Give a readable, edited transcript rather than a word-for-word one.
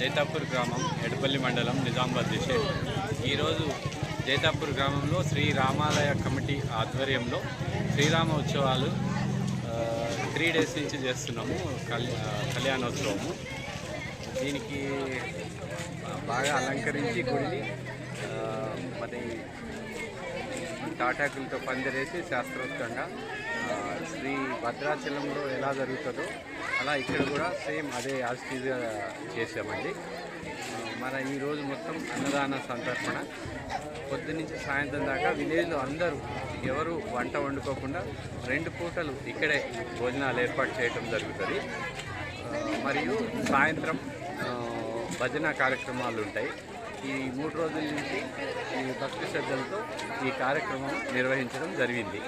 జైతాపూర్ గ్రామం ఎడపల్లి మండలం నిజామాబాద్ డిస్ట్రిక్ట్. ఈరోజు జైతాపూర్ గ్రామంలో శ్రీ రామాలయ కమిటీ ఆధ్వర్యంలో శ్రీరామ ఉత్సవాలు 3 days నుంచి చేస్తున్నాము. కళ్యాణోత్సవము. దీనికి బాగా అలంకరించి గుడిని మరి తాటాకులతో పందిరేసి శాస్త్రోక్తంగా శ్రీ భద్రాచలంలో ఎలా జరుగుతుందో అలా ఇక్కడ కూడా సేమ్ అదే యాజిటీగా చేసామండి. మన ఈరోజు మొత్తం అన్నదాన సంతర్పణ పొద్దున్నుంచి సాయంత్రం దాకా విలేజ్లో అందరూ ఎవరు వంట వండుకోకుండా 2 పూటలు ఇక్కడే భోజనాలు ఏర్పాటు చేయడం జరుగుతుంది. మరియు సాయంత్రం భజన కార్యక్రమాలు ఉంటాయి. ఈ 3 రోజుల నుంచి ఈ భక్తి శ్రద్ధలతో ఈ కార్యక్రమం నిర్వహించడం జరిగింది.